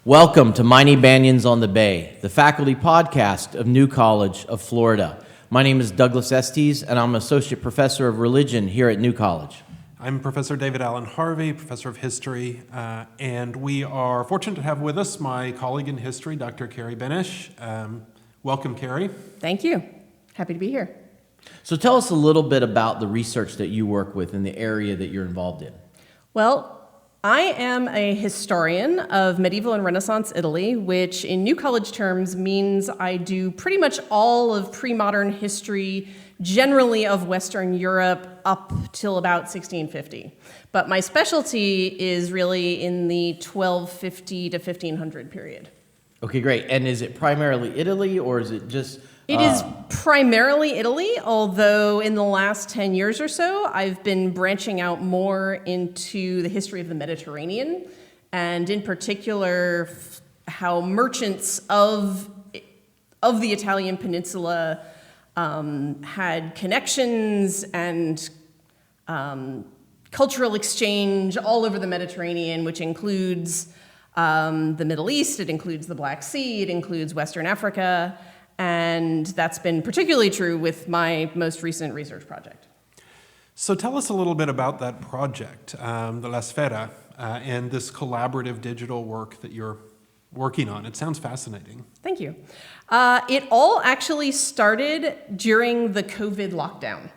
Welcome to Mighty Banyans on the Bay, the faculty podcast of New College of Florida. My name is Douglas Estes, and I'm Associate Professor of Religion here at New College. I'm Professor David Allen Harvey, Professor of History, and we are fortunate to have with us my colleague in history, Dr. Carrie Benish. Welcome, Carrie. Thank you. Happy to be here. So tell us a little bit about the research that you work with in the area that you're involved in. Well, I am a historian of medieval and Renaissance Italy, which in New College terms means I do pretty much all of pre-modern history, generally of Western Europe, up till about 1650. But my specialty is really in the 1250 to 1500 period. Okay, great. And is it primarily Italy, or is it just... It is primarily Italy, although in the last 10 years or so, I've been branching out more into the history of the Mediterranean, and in particular, how merchants of the Italian peninsula had connections and cultural exchange all over the Mediterranean, which includes the Middle East, it includes the Black Sea, it includes Western Africa, and that's been particularly true with my most recent research project. So tell us a little bit about that project, the La Sfera, and this collaborative digital work that you're working on. It sounds fascinating. Thank you. It all actually started during the COVID lockdown.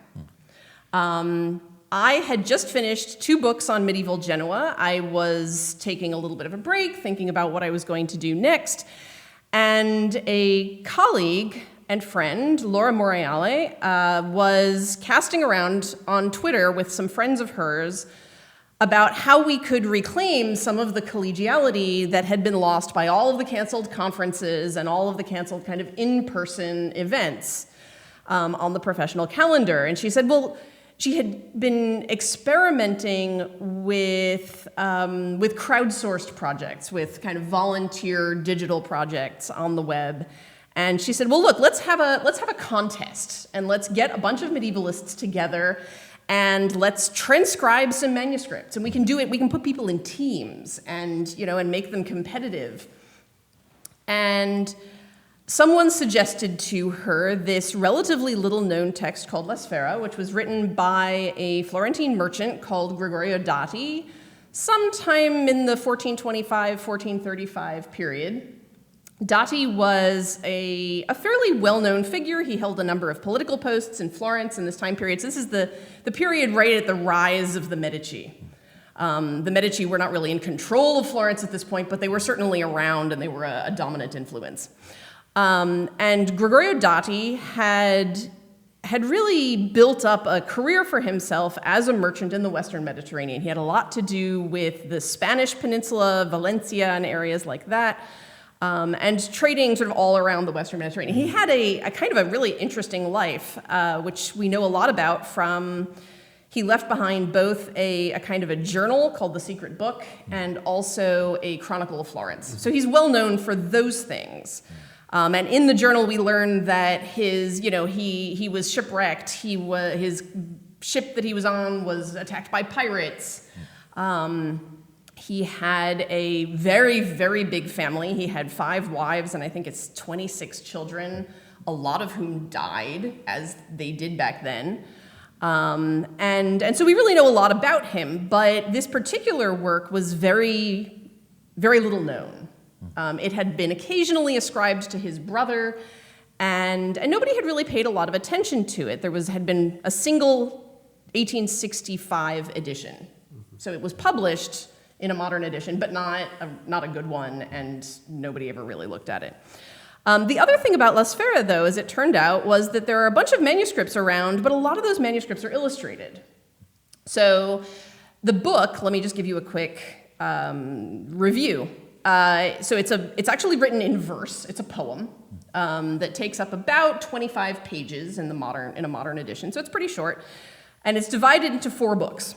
I had just finished 2 books on medieval Genoa. I was taking a little bit of a break, thinking about what I was going to do next. And a colleague and friend, Laura Morreale, was casting around on Twitter with some friends of hers about how we could reclaim some of the collegiality that had been lost by all of the canceled conferences and all of the canceled kind of in-person events on the professional calendar. And she said, well, she had been experimenting with crowdsourced projects, with kind of volunteer digital projects on the web. And she said, well, look, let's have a contest, and let's get a bunch of medievalists together, and let's transcribe some manuscripts. And we can do it, we can put people in teams and make them competitive. And someone suggested to her this relatively little-known text called La Sfera, which was written by a Florentine merchant called Gregorio Dati sometime in the 1425-1435 period. Dati was a fairly well-known figure. He held a number of political posts in Florence in this time period. So this is the period right at the rise of the Medici. The Medici were not really in control of Florence at this point, but they were certainly around, and they were a dominant influence. And Gregorio Dati had really built up a career for himself as a merchant in the Western Mediterranean. He had a lot to do with the Spanish peninsula, Valencia, and areas like that, and trading sort of all around the Western Mediterranean. He had a kind of a really interesting life, which we know a lot about from. He left behind both a kind of a journal called The Secret Book and also a Chronicle of Florence. So he's well known for those things. And in the journal, we learned that he was shipwrecked. His ship that he was on was attacked by pirates. He had a very, very big family. He had 5 wives, and I think it's 26 children, a lot of whom died, as they did back then. And so we really know a lot about him, but this particular work was very, very little known. It had been occasionally ascribed to his brother, and nobody had really paid a lot of attention to it. There had been a single 1865 edition. So it was published in a modern edition, but not a good one, and nobody ever really looked at it. The other thing about La Sfera, though, as it turned out, was that there are a bunch of manuscripts around, but a lot of those manuscripts are illustrated. So the book, let me just give you a quick review. So it's actually written in verse. It's a poem that takes up about 25 pages in a modern edition. So it's pretty short, and it's divided into 4 books.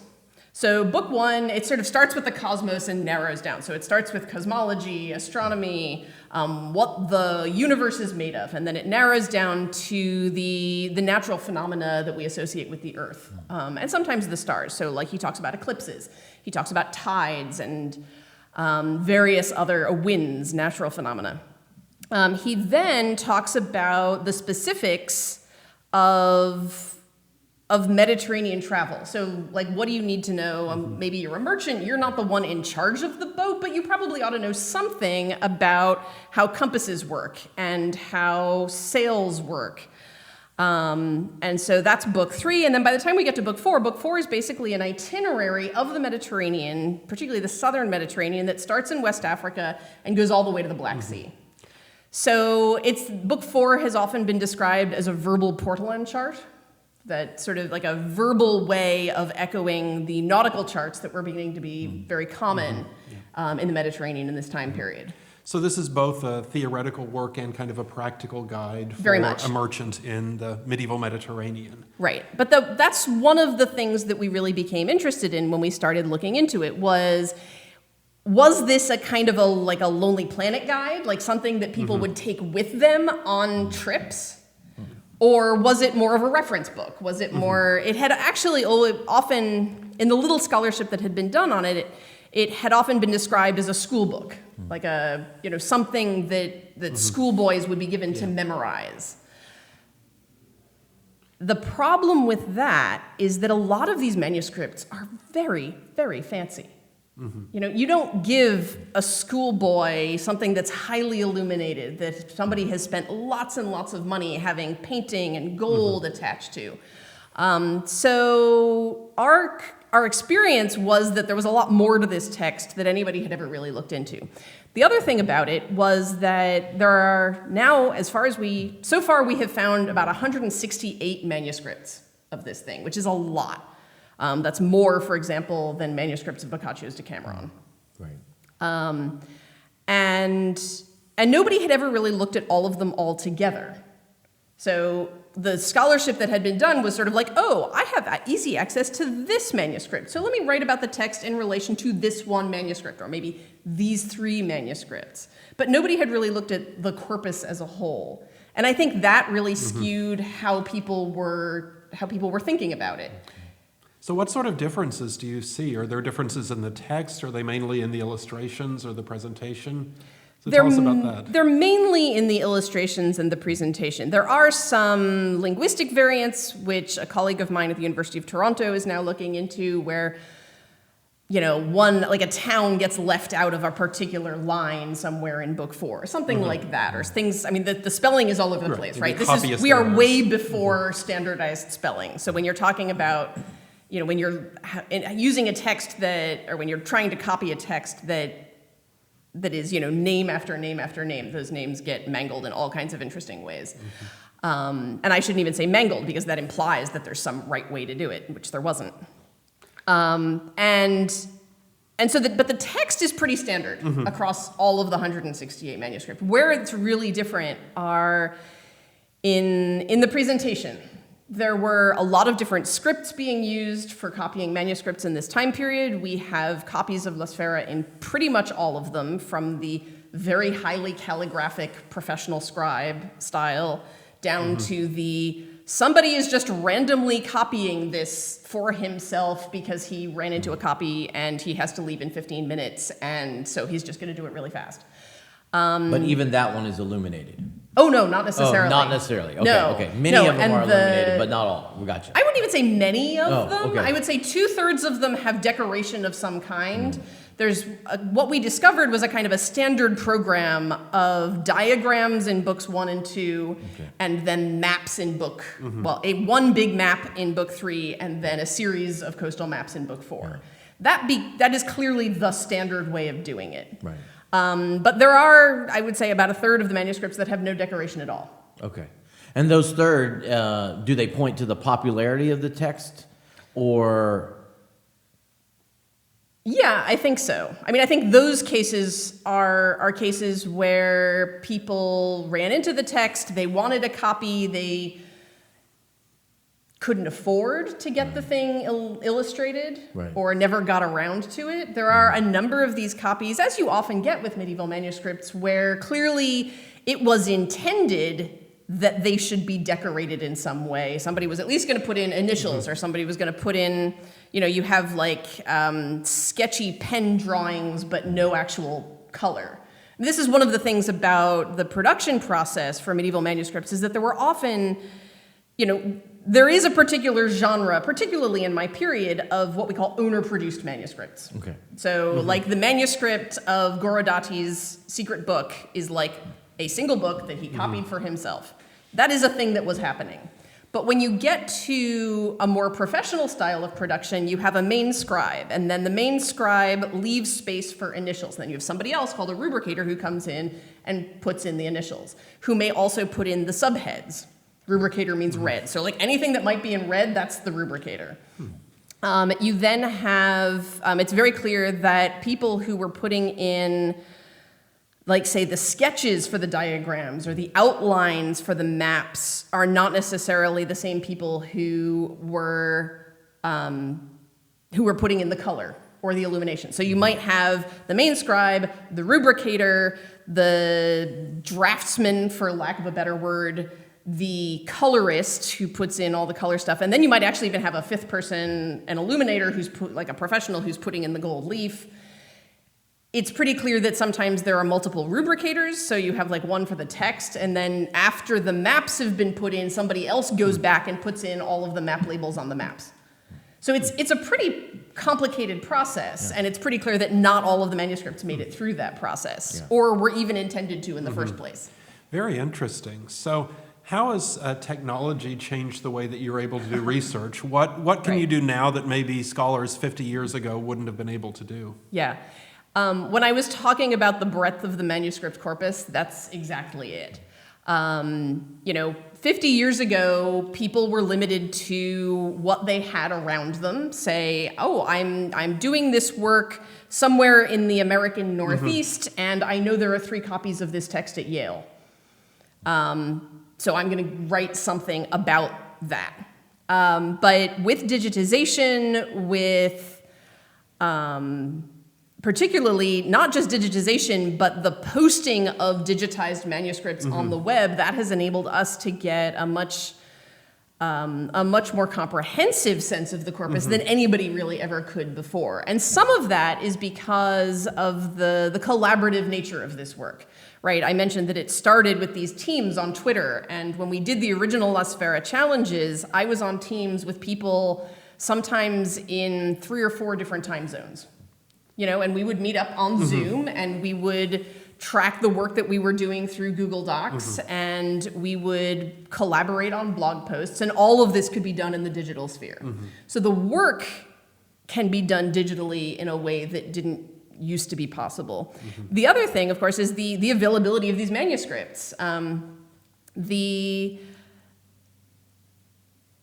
So book 1, it sort of starts with the cosmos and narrows down. So it starts with cosmology, astronomy, what the universe is made of, and then it narrows down to the natural phenomena that we associate with the Earth, and sometimes the stars. So like he talks about eclipses, he talks about tides, and various other winds, natural phenomena. He then talks about the specifics of Mediterranean travel. So, like, what do you need to know? Maybe you're a merchant, you're not the one in charge of the boat, but you probably ought to know something about how compasses work and how sails work. And so that's book 3. And then by the time we get to book 4 is basically an itinerary of the Mediterranean, particularly the southern Mediterranean, that starts in West Africa and goes all the way to the Black Sea. So book 4 has often been described as a verbal Portolan chart, that sort of like a verbal way of echoing the nautical charts that were beginning to be very common in the Mediterranean in this time period. So this is both a theoretical work and kind of a practical guide for Very much. a merchant in the medieval Mediterranean. Right, but that's one of the things that we really became interested in when we started looking into it was this a kind of a Lonely Planet guide, like something that people would take with them on trips? Or was it more of a reference book? Was it more, it had actually often, in the little scholarship that had been done on it, it had often been described as a school book, like something that schoolboys would be given to memorize. The problem with that is that a lot of these manuscripts are very, very fancy. You don't give a schoolboy something that's highly illuminated, that somebody has spent lots and lots of money having painting and gold attached to. So our experience was that there was a lot more to this text that anybody had ever really looked into. The other thing about it was that there are now, so far we have found about 168 manuscripts of this thing, which is a lot. That's more, for example, than manuscripts of Boccaccio's Decameron. Right. And nobody had ever really looked at all of them all together. So the scholarship that had been done was sort of like, oh, I have easy access to this manuscript, so let me write about the text in relation to this one manuscript, or maybe these 3 manuscripts. But nobody had really looked at the corpus as a whole. And I think that really skewed how people were thinking about it. So what sort of differences do you see? Are there differences in the text? Are they mainly in the illustrations or the presentation? So tell us about that. They're mainly in the illustrations and the presentation. There are some linguistic variants, which a colleague of mine at the University of Toronto is now looking into, where a town gets left out of a particular line somewhere in book 4, or something like that, or things. I mean, the spelling is all over the place, right? We are way before standardized spelling. So when you're talking about when you're using a text or when you're trying to copy a text that is, name after name after name, those names get mangled in all kinds of interesting ways. And I shouldn't even say mangled, because that implies that there's some right way to do it, which there wasn't. But the text is pretty standard across all of the 168 manuscripts. Where it's really different are in the presentation. There were a lot of different scripts being used for copying manuscripts in this time period. We have copies of La Sfera in pretty much all of them, from the very highly calligraphic professional scribe style down to the somebody is just randomly copying this for himself because he ran into a copy and he has to leave in 15 minutes, and so he's just going to do it really fast. But even that one is illuminated. Oh, no, not necessarily. Oh, not necessarily. Okay, no. okay. Many of them are illuminated, but not all. We got you. I wouldn't even say many of them. Okay. I would say 2/3 of them have decoration of some kind. There's what we discovered was a kind of a standard program of diagrams in books 1 and 2, and then maps in book, one big map in book 3, and then a series of coastal maps in book 4. That is clearly the standard way of doing it. Right. But there are, I would say, about 1/3 of the manuscripts that have no decoration at all. Okay. And those third, do they point to the popularity of the text, or? Yeah, I think so. I mean, I think those cases are cases where people ran into the text, they wanted a copy, they couldn't afford to get the thing illustrated, or never got around to it. There are a number of these copies, as you often get with medieval manuscripts, where clearly it was intended that they should be decorated in some way. Somebody was at least going to put in initials, or somebody was going to put in, you have like sketchy pen drawings, but no actual color. And this is one of the things about the production process for medieval manuscripts, is that there were often, there is a particular genre, particularly in my period, of what we call owner-produced manuscripts. Okay. So, like the manuscript of Gorodati's secret book is like a single book that he copied for himself. That is a thing that was happening. But when you get to a more professional style of production, you have a main scribe, and then the main scribe leaves space for initials. Then you have somebody else called a rubricator who comes in and puts in the initials, who may also put in the subheads. Rubricator means red. So like anything that might be in red, that's the rubricator. You then have, it's very clear that people who were putting in, like, say, the sketches for the diagrams or the outlines for the maps are not necessarily the same people who were putting in the color or the illumination. So you might have the main scribe, the rubricator, the draftsman, for lack of a better word, the colorist who puts in all the color stuff, and then you might actually even have a fifth person, an illuminator, who's like a professional who's putting in the gold leaf. It's pretty clear that sometimes there are multiple rubricators, so you have like one for the text, and then after the maps have been put in, somebody else goes back and puts in all of the map labels on the maps. So it's a pretty complicated process, and it's pretty clear that not all of the manuscripts made it through that process, or were even intended to in the first place. Very interesting. So how has technology changed the way that you're able to do research? What can you do now that maybe scholars 50 years ago wouldn't have been able to do? Yeah. When I was talking about the breadth of the manuscript corpus, that's exactly it. 50 years ago, people were limited to what they had around them. Say, oh, I'm doing this work somewhere in the American Northeast, and I know there are 3 copies of this text at Yale. So I'm going to write something about that. But with digitization, with particularly not just digitization, but the posting of digitized manuscripts on the web, that has enabled us to get a much more comprehensive sense of the corpus than anybody really ever could before. And some of that is because of the collaborative nature of this work, right? I mentioned that it started with these teams on Twitter, and when we did the original La Sfera challenges, I was on teams with people sometimes in 3 or 4 different time zones. And we would meet up on Zoom, and we would track the work that we were doing through Google Docs, and we would collaborate on blog posts, and all of this could be done in the digital sphere. So the work can be done digitally in a way that didn't used to be possible. The other thing, of course, is the availability of these manuscripts.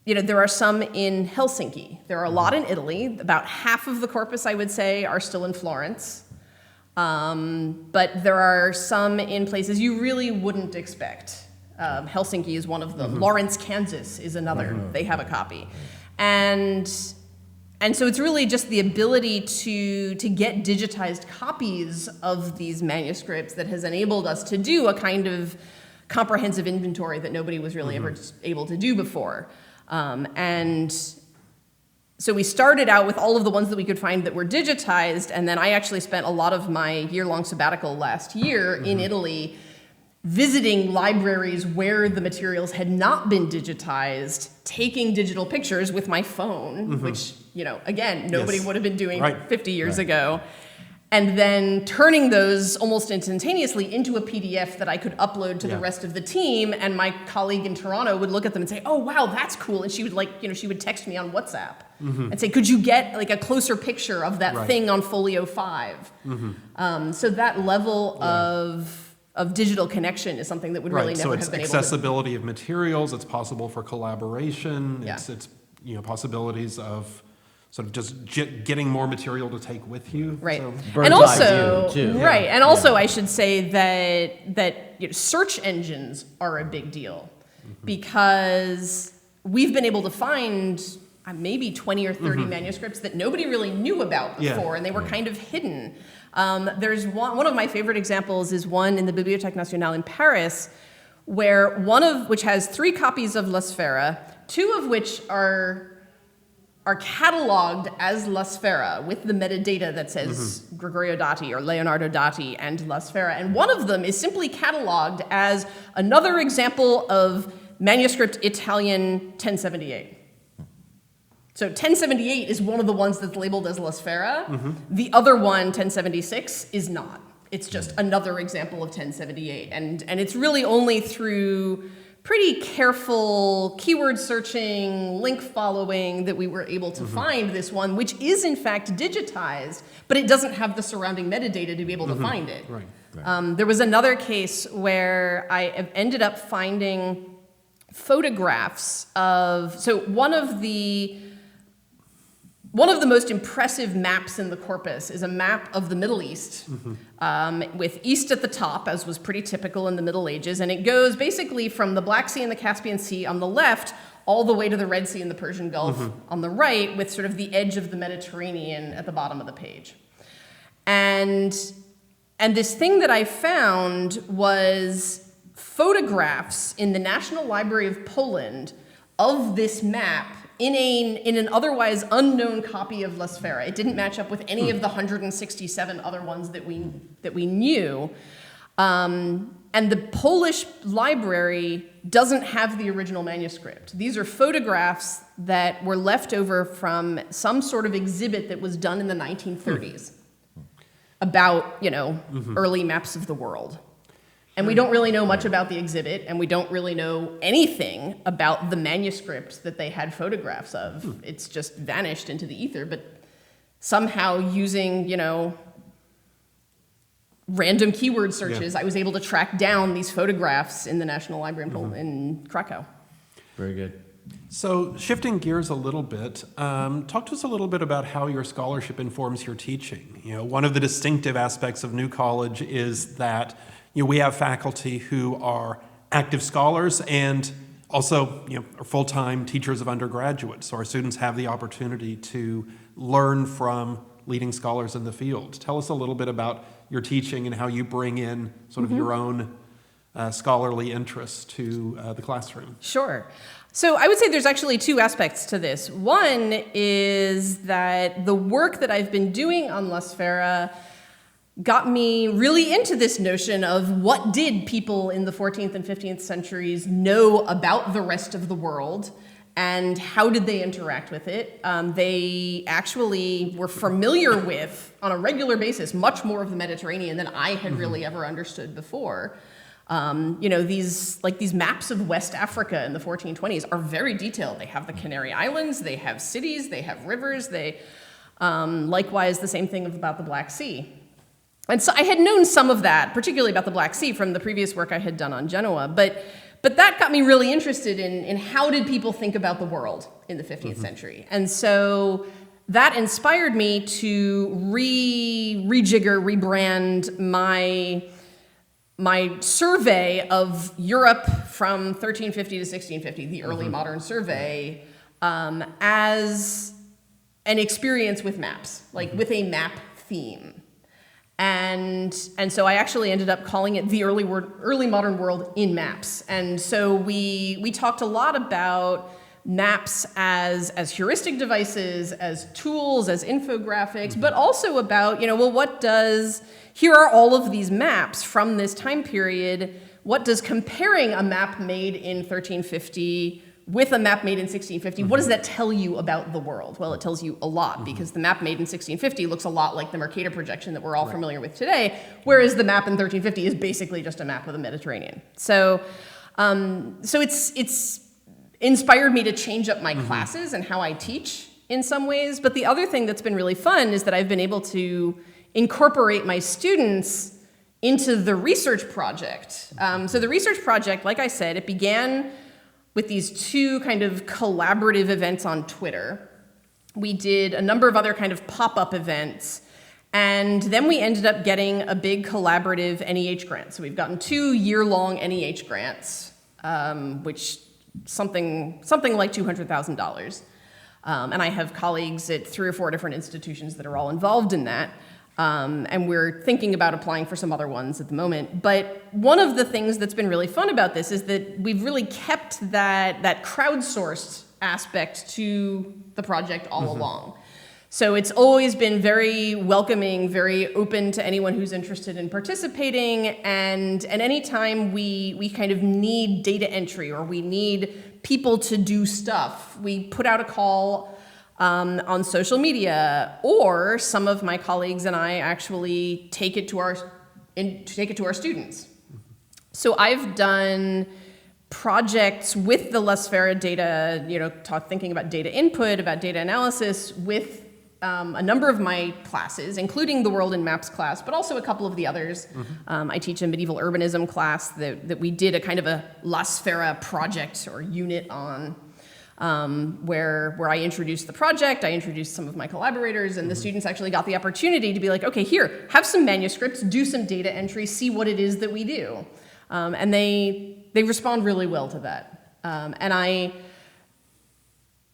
There are some in Helsinki. There are a lot in Italy. About half of the corpus, I would say, are still in Florence. But there are some in places you really wouldn't expect. Helsinki is one of them. Lawrence, Kansas is another. They have a copy. And so it's really just the ability to get digitized copies of these manuscripts that has enabled us to do a kind of comprehensive inventory that nobody was really ever able to do before. And so we started out with all of the ones that we could find that were digitized, and then I actually spent a lot of my year-long sabbatical last year in Italy visiting libraries where the materials had not been digitized, taking digital pictures with my phone, which, again, nobody would have been doing 50 years ago. And then turning those almost instantaneously into a PDF that I could upload to the rest of the team, and my colleague in Toronto would look at them and say, oh, wow, that's cool. And she would she would text me on WhatsApp and say, could you get like a closer picture of that thing on Folio 5? So that level of digital connection is something that would really never have been able to. So it's accessibility of materials, it's possible for collaboration, it's possibilities of sort of just getting more material to take with you. Right. So. And also, and also I should say that search engines are a big deal because we've been able to find maybe 20 or 30 manuscripts that nobody really knew about before, and they were kind of hidden. There's one of my favorite examples is one in the Bibliothèque Nationale in Paris, which has 3 copies of La Sfera, 2 of which are are cataloged as La Sfera with the metadata that says Gregorio Dati or Leonardo Dati and La Sfera. And one of them is simply cataloged as another example of manuscript Italian 1078. So 1078 is one of the ones that's labeled as La Sfera. The other one, 1076, is not. It's just another example of 1078. And it's really only through pretty careful keyword searching, link following that we were able to find this one, which is in fact digitized, but it doesn't have the surrounding metadata to be able to find it. Right. There was another case where I ended up finding photographs of, so one of the most impressive maps in the corpus is a map of the Middle East, with East at the top, as was pretty typical in the Middle Ages, and it goes basically from the Black Sea and the Caspian Sea on the left all the way to the Red Sea and the Persian Gulf on the right, with sort of the edge of the Mediterranean at the bottom of the page. And this thing that I found was photographs in the National Library of Poland of this map in an otherwise unknown copy of La Sfera. It didn't match up with any of the 167 other ones that we knew. And the Polish library doesn't have the original manuscript. These are photographs that were left over from some sort of exhibit that was done in the 1930s about, early maps of the world. And we don't really know much about the exhibit, and we don't really know anything about the manuscripts that they had photographs of. It's just vanished into the ether, but somehow using, random keyword searches, I was able to track down these photographs in the National Library in Krakow. Very good. So shifting gears a little bit, talk to us a little bit about how your scholarship informs your teaching. One of the distinctive aspects of New College is that we have faculty who are active scholars and also are full-time teachers of undergraduates. So our students have the opportunity to learn from leading scholars in the field. Tell us a little bit about your teaching and how you bring in sort of your own scholarly interests to the classroom. Sure. So I would say there's actually two aspects to this. One is that the work that I've been doing on La Sfera got me really into this notion of what did people in the 14th and 15th centuries know about the rest of the world, and how did they interact with it. They actually were familiar with, on a regular basis, much more of the Mediterranean than I had really ever understood before. These maps of West Africa in the 1420s are very detailed. They have the Canary Islands, they have cities, they have rivers, likewise the same thing about the Black Sea. And so I had known some of that, particularly about the Black Sea, from the previous work I had done on Genoa, but that got me really interested in how did people think about the world in the 15th century. And so that inspired me to rebrand my survey of Europe from 1350 to 1650, the early modern survey, as an experience with maps, like with a map theme. And so I actually ended up calling it the early modern world in maps. And so we talked a lot about maps as heuristic devices, as tools, as infographics, but also about, here are all of these maps from this time period. What does comparing a map made in 1350 with a map made in 1650, what does that tell you about the world? Well, it tells you a lot, because the map made in 1650 looks a lot like the Mercator projection that we're all familiar with today, whereas the map in 1350 is basically just a map of the Mediterranean. So it's inspired me to change up my classes and how I teach in some ways. But the other thing that's been really fun is that I've been able to incorporate my students into the research project. So the research project, like I said, it began with these two kind of collaborative events on Twitter. We did a number of other kind of pop-up events, and then we ended up getting a big collaborative NEH grant. So we've gotten 2 year-long NEH grants, which something like $200,000. And I have colleagues at 3 or 4 different institutions that are all involved in that. And we're thinking about applying for some other ones at the moment. But one of the things that's been really fun about this is that we've really kept that crowdsourced aspect to the project all along. So it's always been very welcoming, very open to anyone who's interested in participating, and anytime we kind of need data entry or we need people to do stuff, we put out a call on social media, or some of my colleagues and I actually take it to our students. So I've done projects with the La Sfera data, thinking about data input, about data analysis with a number of my classes, including the World in Maps class, but also a couple of the others. I teach a medieval urbanism class that we did a kind of a La Sfera project or unit on, where I introduced the project, I introduced some of my collaborators, and the students actually got the opportunity to be like, okay, here, have some manuscripts, do some data entry, see what it is that we do. And they respond really well to that. And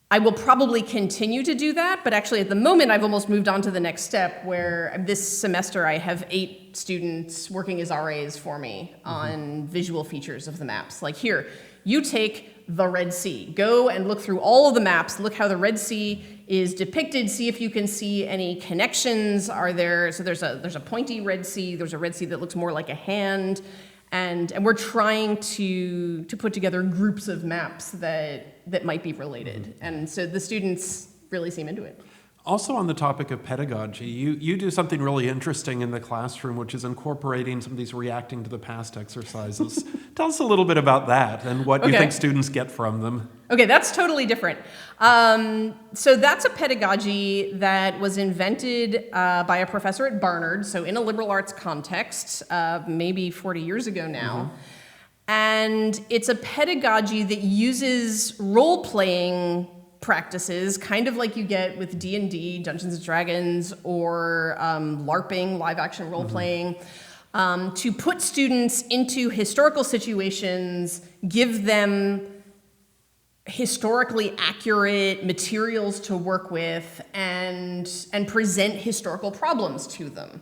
I will probably continue to do that, but actually at the moment I've almost moved on to the next step, where this semester I have 8 students working as RAs for me on visual features of the maps. Like, here, you take the Red Sea, go and look through all of the maps, look how the Red Sea is depicted, see if you can see any connections. Are there, so there's a pointy Red Sea, there's a Red Sea that looks more like a hand, and we're trying to put together groups of maps that might be related. And so the students really seem into it. Also on the topic of pedagogy, you do something really interesting in the classroom, which is incorporating some of these reacting to the past exercises. Tell us a little bit about that and what you think students get from them. Okay, that's totally different. So that's a pedagogy that was invented by a professor at Barnard, so in a liberal arts context, maybe 40 years ago now. And it's a pedagogy that uses role-playing practices, kind of like you get with D&D, Dungeons and Dragons, or LARPing, live-action role-playing, to put students into historical situations, give them historically accurate materials to work with, and present historical problems to them.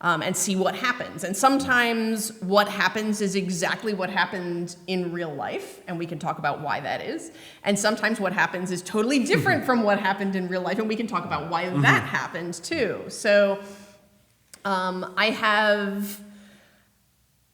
And see what happens. And sometimes what happens is exactly what happened in real life, and we can talk about why that is. And sometimes what happens is totally different from what happened in real life, and we can talk about why that happened too. So I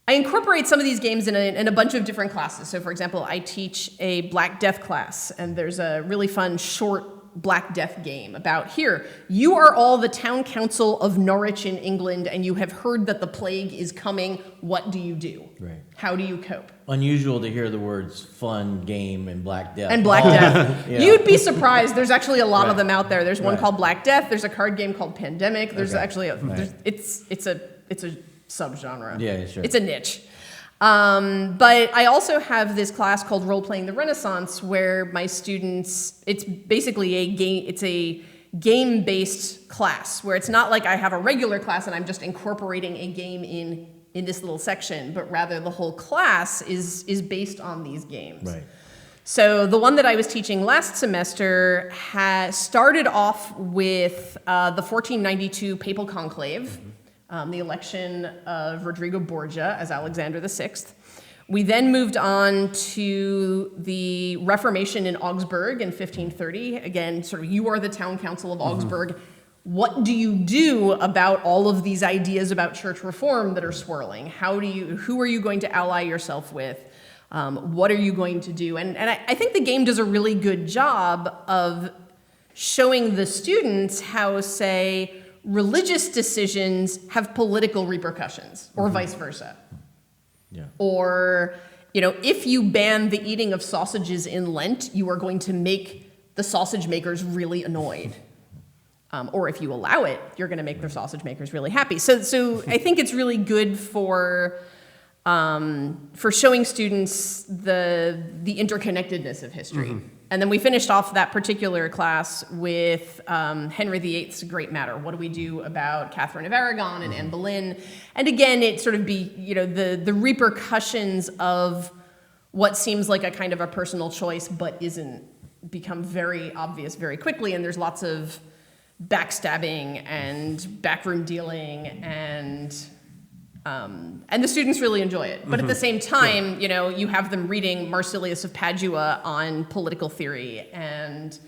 incorporate some of these games in a bunch of different classes. So for example, I teach a Black Death class, and there's a really fun short Black Death game about, here, you are all the town council of Norwich in England, and you have heard that the plague is coming. What do you do? Right. How do you cope? Unusual to hear the words fun, game, and Black Death. And Black Death. Yeah. You'd be surprised. There's actually a lot of them out there. There's one called Black Death. There's a card game called Pandemic. There's actually it's a subgenre. Yeah, sure. It's a niche. But I also have this class called Role Playing the Renaissance, where my students, it's basically a game-based class, where it's not like I have a regular class and I'm just incorporating a game in this little section, but rather the whole class is based on these games. Right. So the one that I was teaching last semester started off with the 1492 Papal Conclave, the election of Rodrigo Borgia as Alexander VI. We then moved on to the Reformation in Augsburg in 1530. Again, sort of, you are the town council of Augsburg. What do you do about all of these ideas about church reform that are swirling? Who are you going to ally yourself with? What are you going to do? And I think the game does a really good job of showing the students how, say, religious decisions have political repercussions, or vice versa. Yeah. Or, if you ban the eating of sausages in Lent, you are going to make the sausage makers really annoyed. Or if you allow it, you're going to make the sausage makers really happy. So I think it's really good for showing students the interconnectedness of history. And then we finished off that particular class with Henry VIII's Great Matter. What do we do about Catherine of Aragon and Anne Boleyn? And again, it sort of the repercussions of what seems like a kind of a personal choice, but isn't, become very obvious very quickly. And there's lots of backstabbing and backroom dealing and And the students really enjoy it. But at the same time, you have them reading Marsilius of Padua on political theory and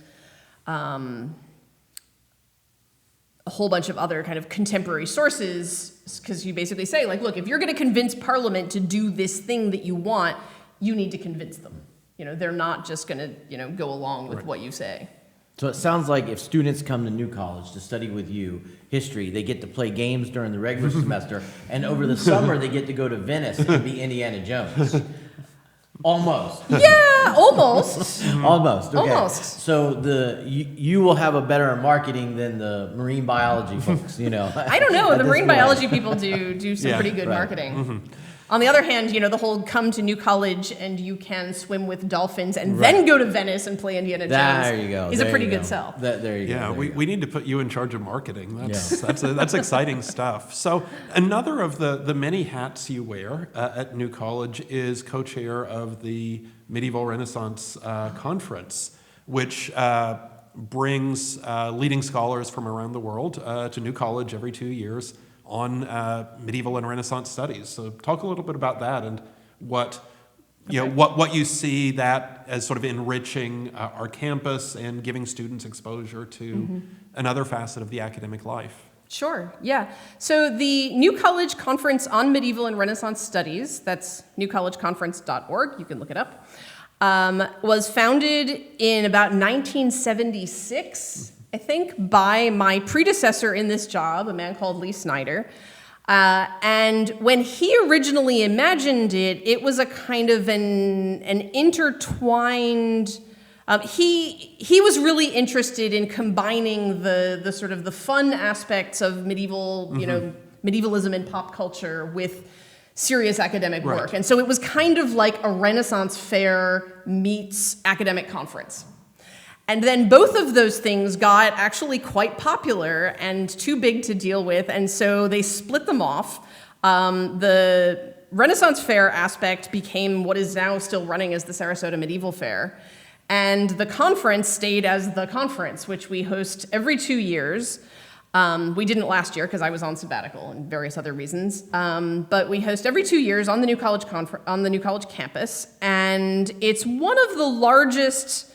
a whole bunch of other kind of contemporary sources, because you basically say, like, look, if you're going to convince Parliament to do this thing that you want, you need to convince them. They're not just going to, go along with what you say. So it sounds like if students come to New College to study with you history, they get to play games during the regular semester, and over the summer they get to go to Venice and be Indiana Jones. Almost. Yeah, almost. Almost. Okay. Almost. So you will have a better marketing than the marine biology folks. I don't know. The marine biology people do some pretty good marketing. On the other hand, the whole come to New College and you can swim with dolphins and then go to Venice and play Indiana Jones there you go. is a pretty good sell. There you go. Yeah, we need to put you in charge of marketing. That's exciting stuff. So another of the many hats you wear at New College is co-chair of the Medieval Renaissance Conference, which brings leading scholars from around the world to New College every 2 years on medieval and Renaissance studies. So talk a little bit about that and what you see that as sort of enriching our campus and giving students exposure to another facet of the academic life. Sure, yeah. So the New College Conference on Medieval and Renaissance Studies, that's newcollegeconference.org, you can look it up, was founded in about 1976, I think, by my predecessor in this job, a man called Lee Snyder. And when he originally imagined it, it was a kind of an intertwined. He was really interested in combining the sort of the fun aspects of medieval, medievalism and pop culture with serious academic work. And so it was kind of like a Renaissance fair meets academic conference. And then both of those things got actually quite popular and too big to deal with, and so they split them off. The Renaissance Fair aspect became what is now still running as the Sarasota Medieval Fair, and the conference stayed as the conference, which we host every 2 years. We didn't last year because I was on sabbatical and various other reasons, but we host every 2 years on the New College on the New College campus, and it's one of the largest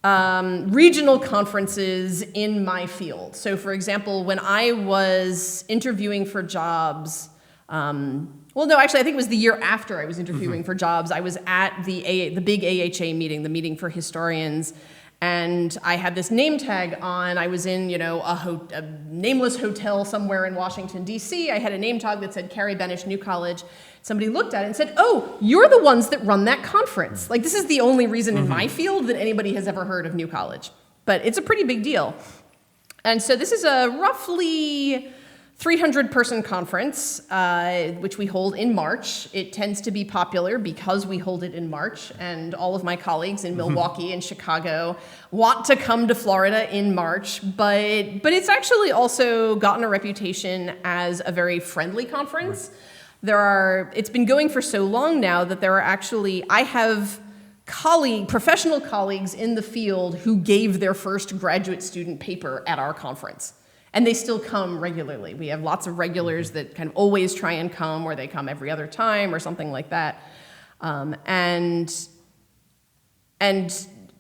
regional conferences in my field. So, for example, when I was interviewing for jobs, I think it was the year after I was interviewing for jobs, I was at the big AHA meeting, the meeting for historians, and I had this name tag on. I was in, a nameless hotel somewhere in Washington, D.C. I had a name tag that said Carrie Benish, New College. Somebody looked at it and said, oh, you're the ones that run that conference. Like, this is the only reason in my field that anybody has ever heard of New College. But it's a pretty big deal. And so this is a roughly 300-person conference, which we hold in March. It tends to be popular because we hold it in March, and all of my colleagues in Milwaukee and Chicago want to come to Florida in March, but it's actually also gotten a reputation as a very friendly conference. It's been going for so long now that I have professional colleagues in the field who gave their first graduate student paper at our conference. And they still come regularly. We have lots of regulars that kind of always try and come, or they come every other time or something like that. And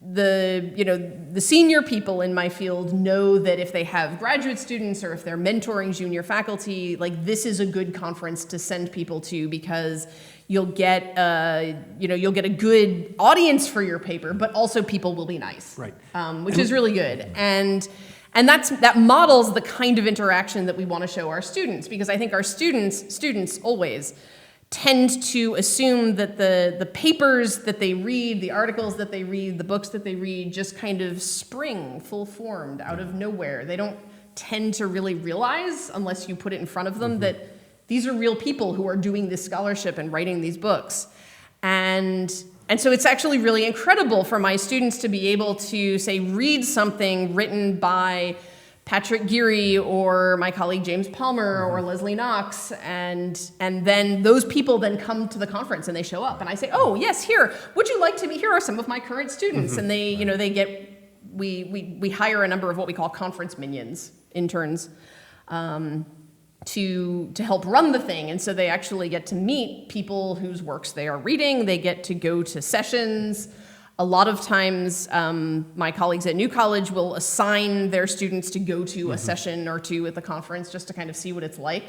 the senior people in my field know that if they have graduate students or if they're mentoring junior faculty, like, this is a good conference to send people to, because you'll get a good audience for your paper, but also people will be nice, right? Which is really good. And that models the kind of interaction that we want to show our students, because I think our students always tend to assume that the papers that they read, the articles that they read, the books that they read just kind of spring full-formed out of nowhere. They don't tend to really realize, unless you put it in front of them, that these are real people who are doing this scholarship and writing these books. And so it's actually really incredible for my students to be able to, say, read something written by Patrick Gilley or my colleague James Palmer or Leslie Knox, and then those people then come to the conference and they show up, and I say, oh yes, here, would you like to meet? Here are some of my current students, and we hire a number of what we call conference minions, interns. to help run the thing. And so they actually get to meet people whose works they are reading. They get to go to sessions. A lot of times, my colleagues at New College will assign their students to go to a session or two at the conference just to kind of see what it's like,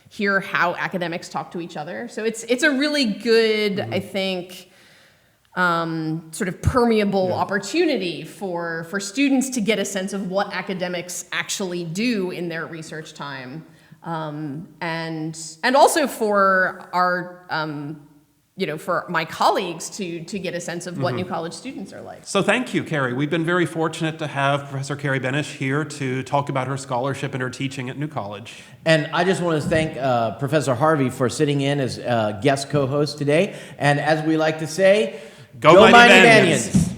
hear how academics talk to each other. So it's a really good, I think, sort of permeable opportunity for students to get a sense of what academics actually do in their research time. And also for our, for my colleagues to get a sense of what New College students are like. So thank you, Carrie. We've been very fortunate to have Professor Carrie Benish here to talk about her scholarship and her teaching at New College. And I just want to thank Professor Harvey for sitting in as guest co-host today. And as we like to say, Go Mighty Mighty Banyans. Banyans.